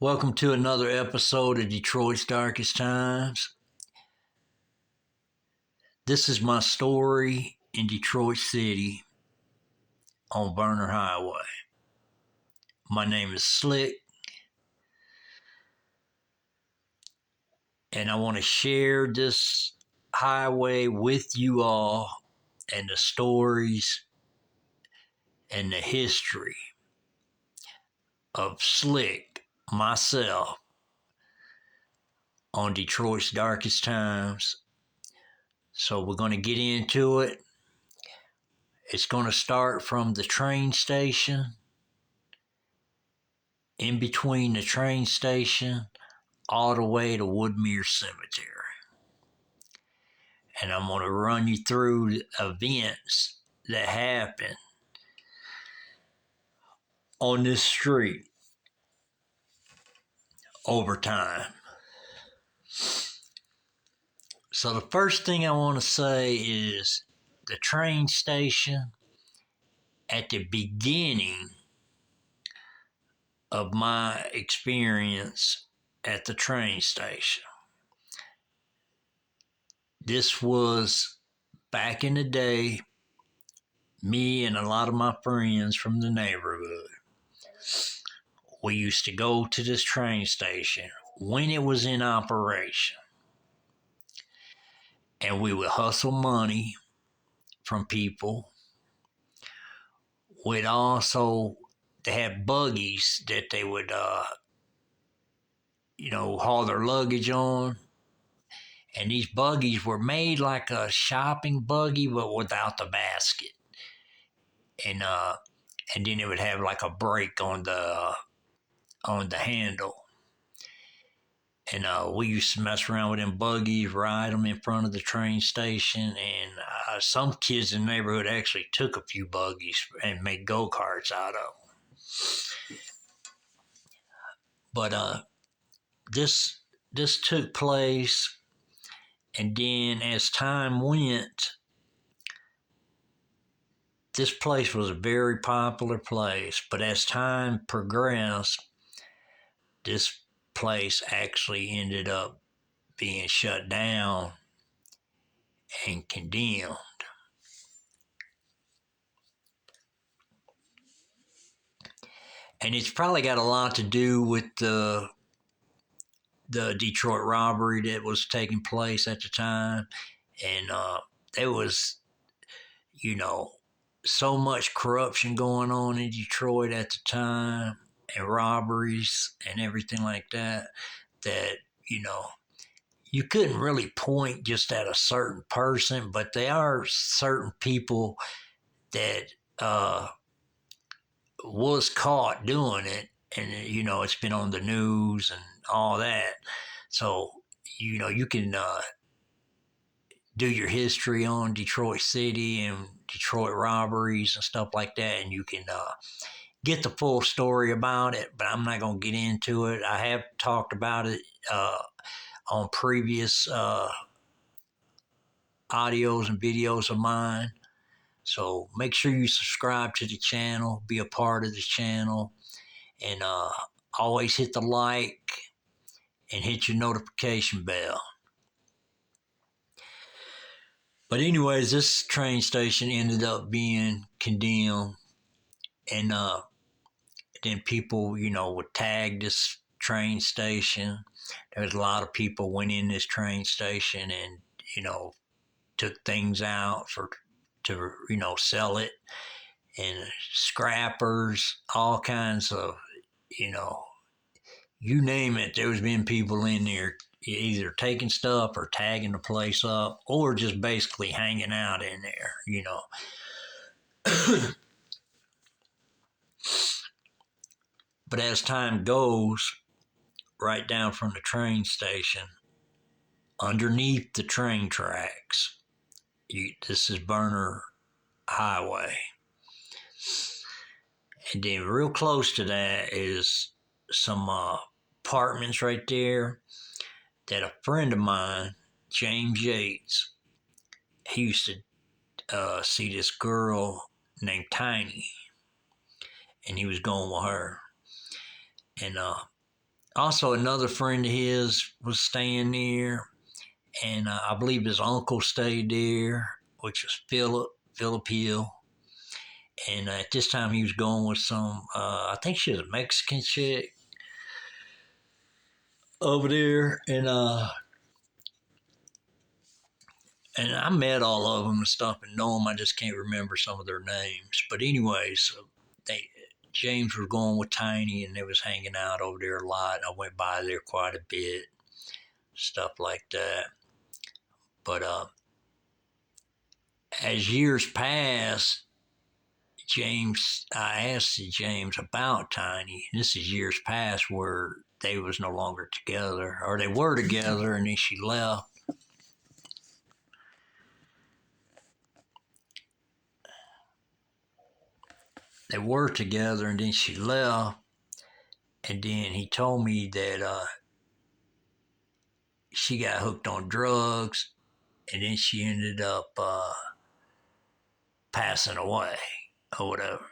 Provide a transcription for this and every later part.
Welcome to another episode of Detroit's Darkest Times. This is my story in Detroit City on Burner Highway. My name is Slick, and I want to share this highway with you all and the stories and the history of Slick, myself, on Detroit's Darkest Times. So we're going to get into it. It's going to start from the train station, in between the train station, all the way to Woodmere Cemetery. And I'm going to run you through events that happened on this street over time. So the first thing I want to say is the train station at the beginning of my experience at the train station. This was back in the day, me and a lot of my friends from the neighborhood. We used to go to this train station when it was in operation. And we would hustle money from people. We'd also, they had buggies that they would, haul their luggage on. And these buggies were made like a shopping buggy, but without the basket. And then it would have like a brake on the handle. And we used to mess around with them buggies, ride them in front of the train station. And some kids in the neighborhood actually took a few buggies and made go-karts out of them. But this took place. And then as time went, this place was a very popular place. But as time progressed, this place actually ended up being shut down and condemned. And it's probably got a lot to do with the Detroit robbery that was taking place at the time. And there was, so much corruption going on in Detroit at the time, and robberies and everything like that, you couldn't really point just at a certain person, but there are certain people that was caught doing it, and it's been on the news and all that. So you can do your history on Detroit City and Detroit robberies and stuff like that, and you can get the full story about it. But I'm not going to get into it. I have talked about it on previous audios and videos of mine. So make sure you subscribe to the channel, be a part of the channel, and always hit the like and hit your notification bell. But anyways, this train station ended up being condemned, and then people, would tag this train station. There was a lot of people went in this train station and, took things out to sell it, and scrappers, all kinds of, you name it, there's been people in there either taking stuff or tagging the place up or just basically hanging out in there, But as time goes, right down from the train station, underneath the train tracks, this is Burner Highway. And then real close to that is some apartments right there that a friend of mine, James Yates, he used to see this girl named Tiny, and he was going with her. And Also, another friend of his was staying there, and I believe his uncle stayed there, which was Philip Hill. And at this time, he was going with some, I think she was a Mexican chick over there, and I met all of them and stuff and know them. I just can't remember some of their names. But anyways, so they James was going with Tiny, and they was hanging out over there a lot. I went by there quite a bit, stuff like that. But as years passed, I asked James about Tiny. This is years past where they was no longer together, or they were together, and then she left. They were together, and then she left. And then he told me that she got hooked on drugs, and then she ended up passing away or whatever.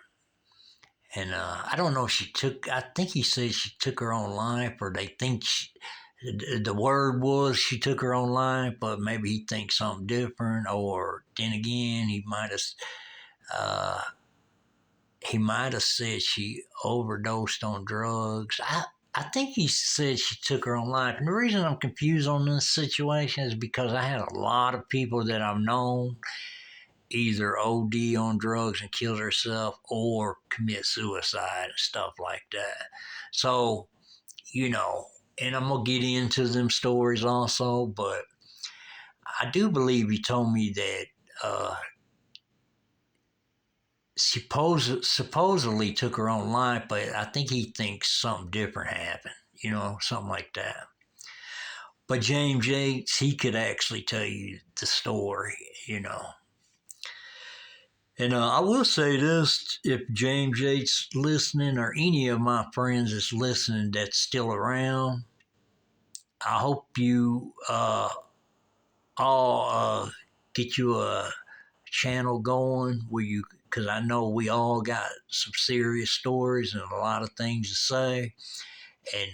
And I don't know if she took. I think he said she took her own life, or they think the word was she took her own life, but maybe he thinks something different. Or then again, uh, he might have said she overdosed on drugs. I think he said she took her own life. And the reason I'm confused on this situation is because I had a lot of people that I've known either OD on drugs and kill herself or commit suicide and stuff like that. So, you know, and I'm going to get into them stories also, but I do believe he told me that uh, supposedly took her own life, but I think he thinks something different happened, something like that. But James Yates, he could actually tell you the story, you know. And I will say this, if James Yates listening or any of my friends is listening that's still around, I hope you all get you a channel going where you, because I know we all got some serious stories and a lot of things to say. And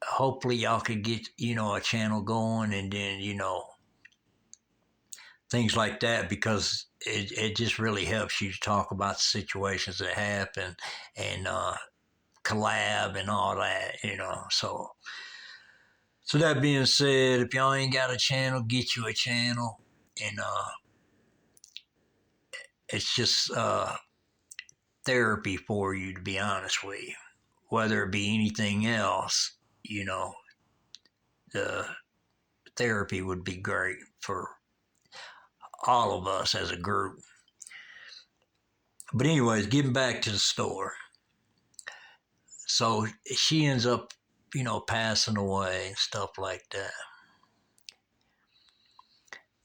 hopefully y'all could get, a channel going, and then, things like that, because it just really helps you to talk about the situations that happen, and collab and all that. So that being said, if y'all ain't got a channel, get you a channel. And it's just therapy for you, to be honest with you. Whether it be anything else, the therapy would be great for all of us as a group. But anyways, getting back to the store. So she ends up, passing away and stuff like that.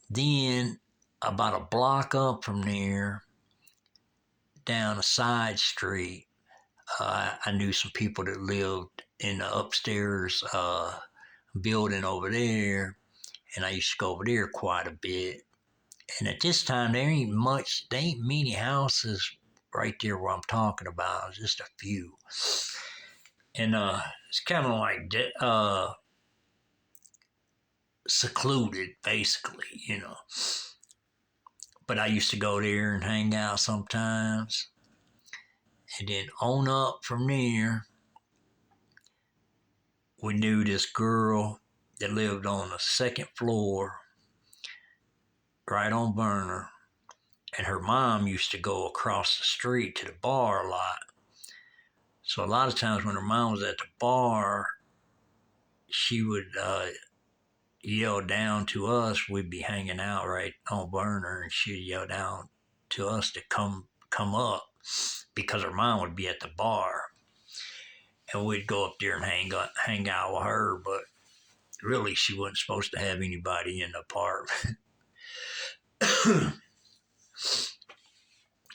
Then about a block up from there, down a side street, I knew some people that lived in the upstairs building over there, and I used to go over there quite a bit. And at this time, there ain't many houses right there where I'm talking about, just a few. And it's kind of like secluded, basically. But I used to go there and hang out sometimes. And then on up from there, we knew this girl that lived on the second floor, right on Burner. And her mom used to go across the street to the bar a lot. So a lot of times when her mom was at the bar, she would yell down to us. We'd be hanging out right on Burner, and she'd yell down to us to come up, because her mom would be at the bar, and we'd go up there and hang out with her. But really, she wasn't supposed to have anybody in the apartment.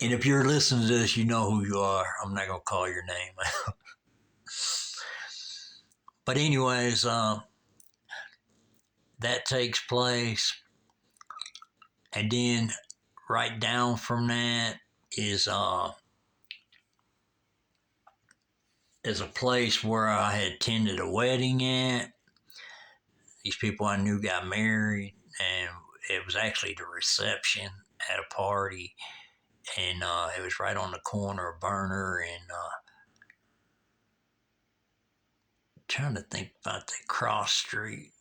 And if you're listening to this, you know who you are. I'm not gonna call your name. But anyways, that takes place, and then right down from that is is a place where I had attended a wedding at. These people I knew got married, and it was actually the reception at a party, and it was right on the corner of Burner and trying to think about the cross street.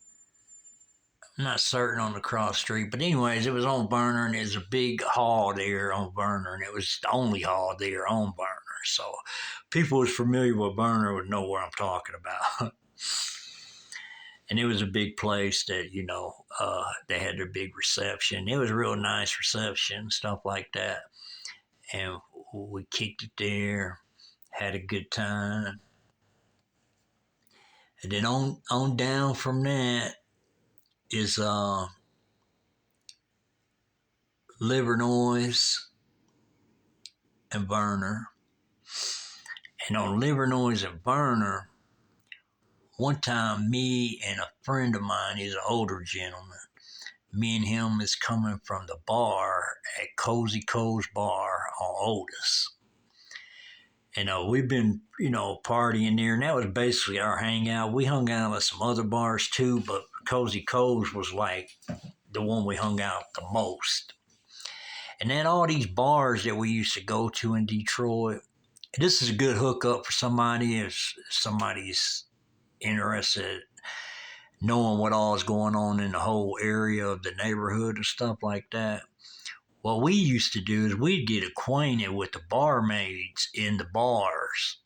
I'm not certain on the cross street, but anyways, it was on Burner, and there's a big hall there on Burner, and it was the only hall there on Burner. So people who's familiar with Burner would know what I'm talking about. And it was a big place that they had their big reception. It was a real nice reception, stuff like that, and we kicked it there, had a good time, and then on down from that is Livernois and Burner. And on Livernois and Burner, one time me and a friend of mine, he's an older gentleman, me and him is coming from the bar at Cozy Co's Bar on Otis. And we've been, partying there, and that was basically our hangout. We hung out at some other bars too, but Cozy Co's was like the one we hung out the most. And then all these bars that we used to go to in Detroit, this is a good hookup for somebody if somebody's interested knowing what all is going on in the whole area of the neighborhood and stuff like that. What we used to do is we'd get acquainted with the barmaids in the bars,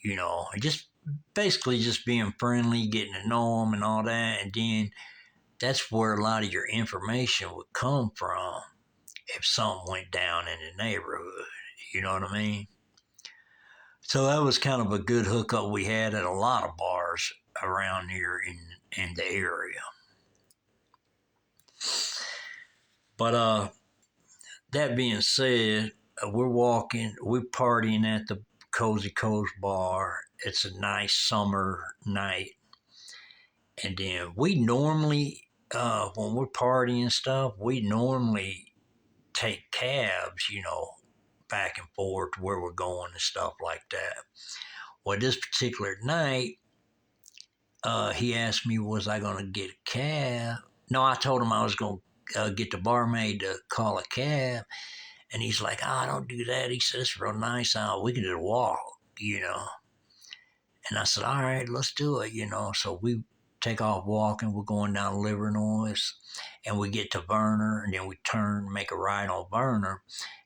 and just basically just being friendly, getting to know them and all that. And then that's where a lot of your information would come from if something went down in the neighborhood. You know what I mean? So that was kind of a good hookup we had at a lot of bars around here in the area. But that being said, we're partying at the Cozy Co's Bar. It's a nice summer night. And then we normally, when we're partying and stuff, we normally take cabs, back and forth to where we're going and stuff like that. Well, this particular night, he asked me, was I going to get a cab? No, I told him I was going to get the barmaid to call a cab. And he's like, don't do that. He said, it's real nice out. We can just walk. And I said, all right, let's do it. So we take off walking. We're going down Livernois, and we get to Burner, and then we make a right on Burner.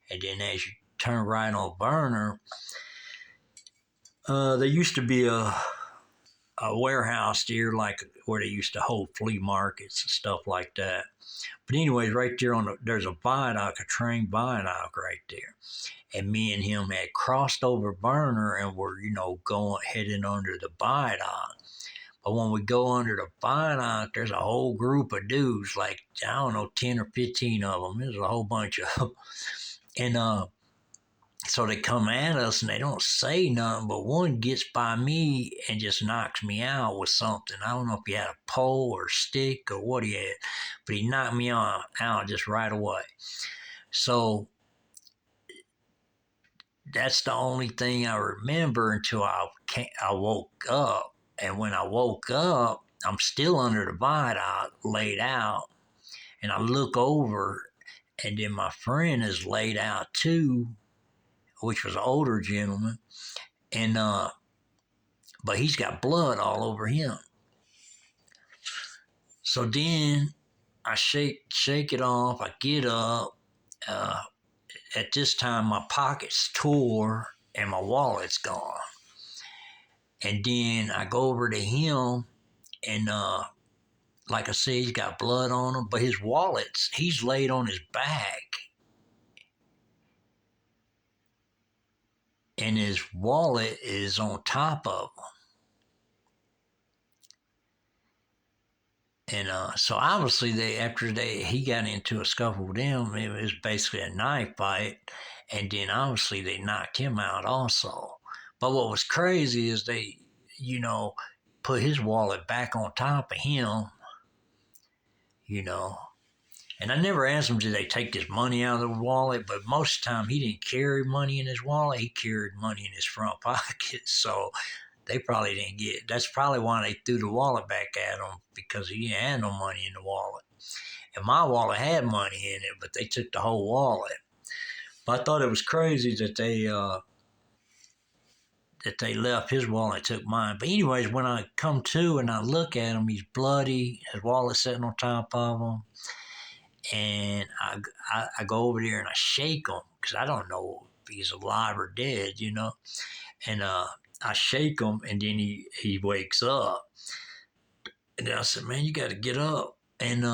And then as you turn right on Burner, there used to be a warehouse there, like where they used to hold flea markets and stuff like that. But anyways, right there there's a viaduct, a train viaduct right there. And me and him had crossed over Burner and were, heading under the viaduct. But when we go under the viaduct, there's a whole group of dudes, like, I don't know, 10 or 15 of them. There's a whole bunch of them. And so they come at us and they don't say nothing, but one gets by me and just knocks me out with something. I don't know if he had a pole or stick or what he had, but he knocked me out just right away. So that's the only thing I remember until I woke up. And when I woke up, I'm still under the viaduct, laid out, and I look over, and then my friend is laid out too, which was an older gentleman, and but he's got blood all over him. So then I shake it off. I get up. At this time, my pocket's tore and my wallet's gone. And then I go over to him, and like I said, he's got blood on him, but he's laid on his back. And his wallet is on top of him. And so obviously he got into a scuffle with them. It was basically a knife fight. And then obviously they knocked him out also. But what was crazy is they, put his wallet back on top of him, And I never asked him, did they take his money out of the wallet? But most of the time, he didn't carry money in his wallet. He carried money in his front pocket. So they probably didn't get. That's probably why they threw the wallet back at him, because he didn't have no money in the wallet. And my wallet had money in it, but they took the whole wallet. But I thought it was crazy that they left his wallet and took mine. But anyways, when I come to and I look at him, he's bloody. His wallet's sitting on top of him. And I go over there and I shake him because I don't know if he's alive or dead, you know. And I shake him, and then he wakes up. And then I said, man, you got to get up. And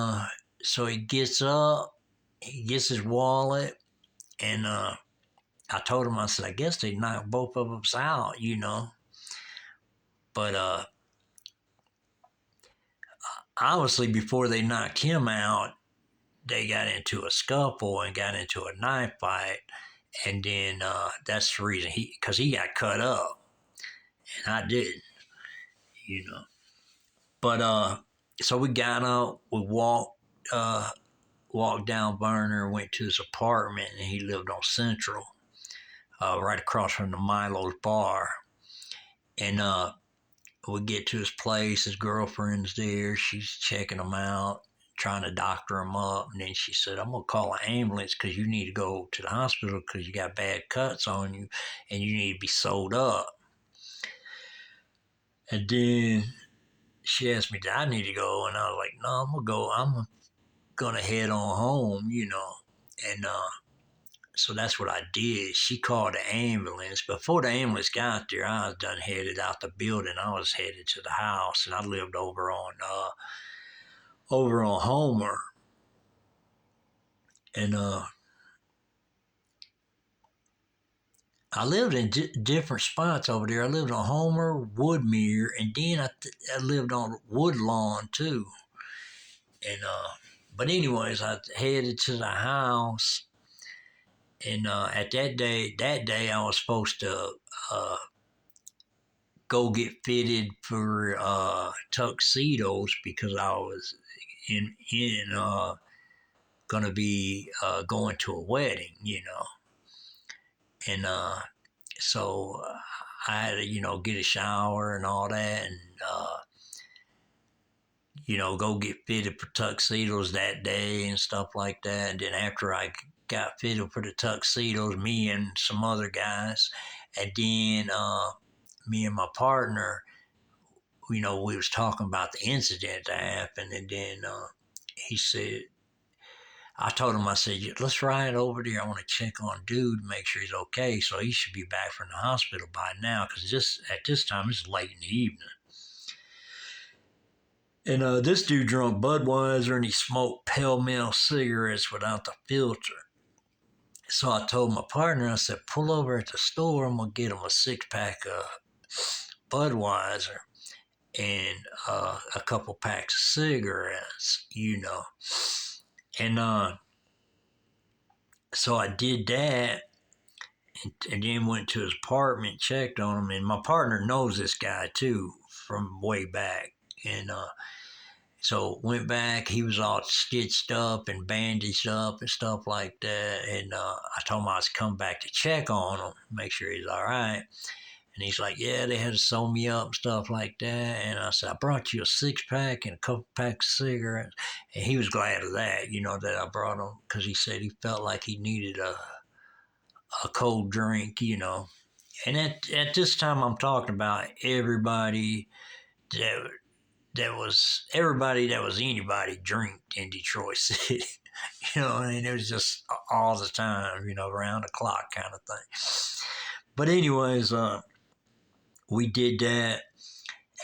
so he gets up, he gets his wallet, and I told him, I said, I guess they knocked both of us out, you know. But obviously, before they knocked him out, they got into a scuffle and got into a knife fight. And then that's the reason because he got cut up, and I didn't, you know. But so we got up, we walked down Verner, went to his apartment, and he lived on Central, right across from the Milo's bar. And we get to his place, his girlfriend's there, she's checking him out, trying to doctor him up. And then she said, I'm going to call an ambulance because you need to go to the hospital because you got bad cuts on you and you need to be sewed up. And then she asked me, did I need to go? And I was like, no, I'm going to go. I'm going to head on home, you know. And so that's what I did. She called the ambulance. Before the ambulance got there, I was done headed out the building. I was headed to the house, and I lived over on Homer. And I lived in different spots over there. I lived on Homer, Woodmere, and then I lived on Woodlawn too. And but anyways, I headed to the house, and at that day I was supposed to go get fitted for tuxedos because I was in gonna be going to a wedding, you know. And so I had to, you know, get a shower and all that, and you know, go get fitted for tuxedos that day and stuff like that. And then after I got fitted for the tuxedos, me and some other guys, and then me and my partner, you know, we was talking about the incident that happened, and then he said, I told him, I said, let's ride over there. I want to check on dude, make sure he's okay. So he should be back from the hospital by now, because at this time it's late in the evening. And this dude drunk Budweiser, and he smoked Pall Mall cigarettes without the filter. So I told my partner, I said, pull over at the store. I'm going to get him a 6-pack of Budweiser and a couple packs of cigarettes, you know. And so I did that, and then went to his apartment, checked on him. And my partner knows this guy too from way back. And so went back. He was all stitched up and bandaged up and stuff like that. And I told him I was coming back to check on him, make sure he's all right. And he's like, yeah, they had to sew me up and stuff like that. And I said, I brought you a 6-pack and a couple packs of cigarettes. And he was glad of that, you know, that I brought him, because he said he felt like he needed a cold drink, you know. And at this time, I'm talking about everybody that was anybody drink in Detroit City. You know, I mean, it was just all the time, you know, around the clock kind of thing. But anyways, we did that,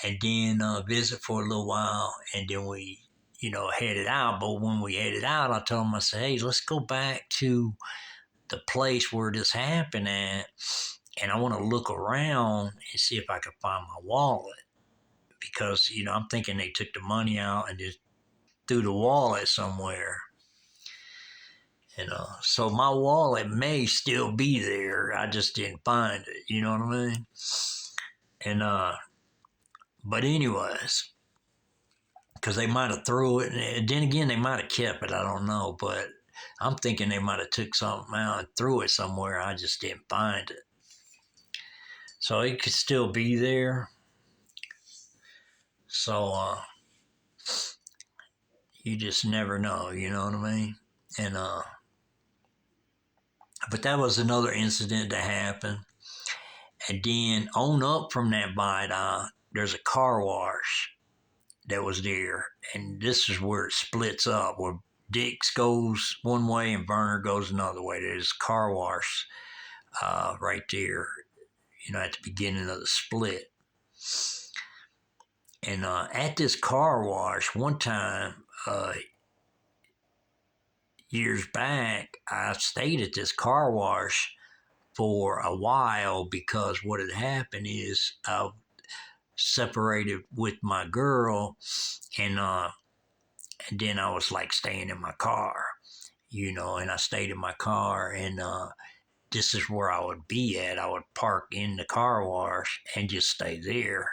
and then visit for a little while, and then we, you know, headed out. But when we headed out, I told him, I said, hey, let's go back to the place where this happened at, and I want to look around and see if I can find my wallet. Because, you know, I'm thinking they took the money out and just threw the wallet somewhere. You know, so my wallet may still be there. I just didn't find it. You know what I mean? And but anyways, because they might have threw it, and then again they might have kept it. I don't know, but I'm thinking they might have took something out and threw it somewhere. I just didn't find it, so it could still be there. So you just never know, you know what I mean? And but that was another incident that happened. And then on up from that viaduct, there's a car wash that was there, and this is where it splits up, where Dix goes one way and Werner goes another way. There's a car wash right there, at the beginning of the split. And at this car wash, one time, years back, I stayed at this car wash for a while because what had happened is I separated with my girl, and then I was like staying in my car, and I stayed in my car, and this is where I would be at. I would park in the car wash and just stay there,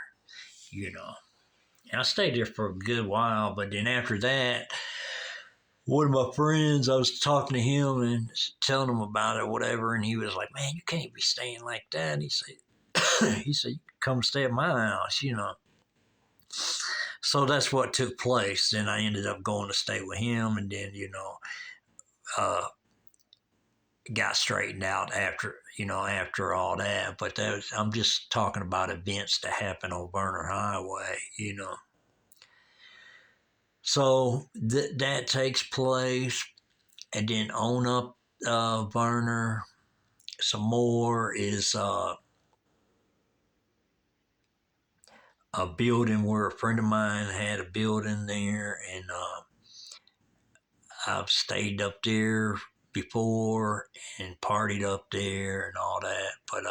And I stayed there for a good while, but then after that, one of my friends, I was talking to him and telling him about it or whatever, and he was like, "Man, you can't be staying like that." He said, "You can come stay at my house." So that's what took place. Then I ended up going to stay with him, and then uh, got straightened out after all that. But I'm just talking about events that happen on Werner Highway. So that takes place, and then on up Werner, some more is a building where a friend of mine had a building there, and I've stayed up there before and partied up there and all that. But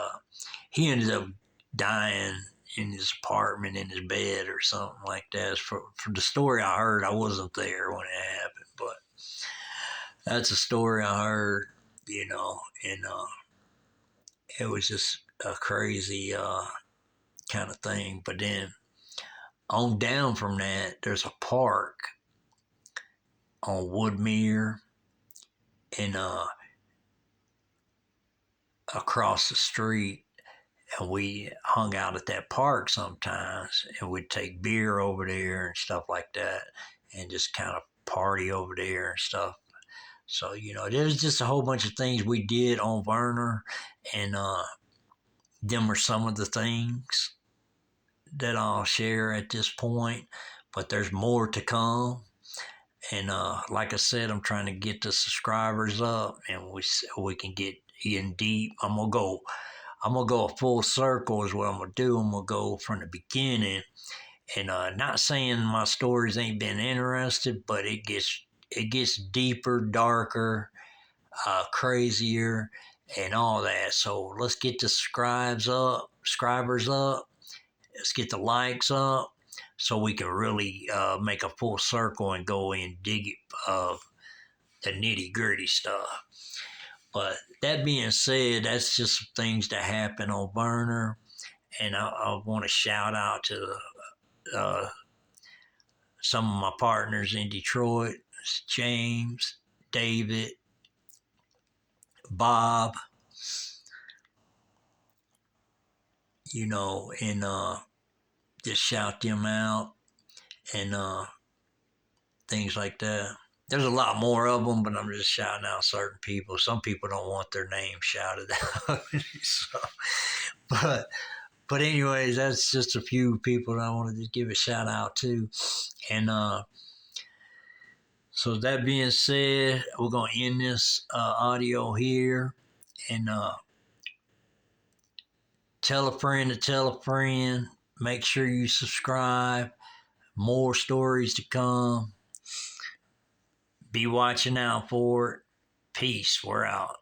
he ended up dying in his apartment in his bed or something like that. From the story I heard, I wasn't there when it happened, but that's a story I heard, and it was just a crazy kind of thing. But then on down from that, there's a park on Woodmere, and across the street, and we hung out at that park sometimes, and we'd take beer over there and stuff like that, and just kind of party over there and stuff. So there's just a whole bunch of things we did on Werner, and them are some of the things that I'll share at this point. But there's more to come. And like I said, I'm trying to get the subscribers up, and we can get in deep. I'm gonna go a full circle is what I'm gonna do. I'm gonna go from the beginning, and not saying my stories ain't been interested, but it gets deeper, darker, crazier, and all that. So let's get the subscribers up. Let's get the likes up, so we can really make a full circle and go in dig it, the nitty gritty stuff. But that being said, that's just some things that happen on Werner, and I want to shout out to some of my partners in Detroit: James, David, Bob, and just shout them out, and things like that. There's a lot more of them, but I'm just shouting out certain people. Some people don't want their name shouted out. So, but anyways, that's just a few people that I wanted to give a shout out to. And so that being said, we're going to end this audio here. And tell a friend to tell a friend. Make sure you subscribe. More stories to come. Be watching out for it. Peace. We're out.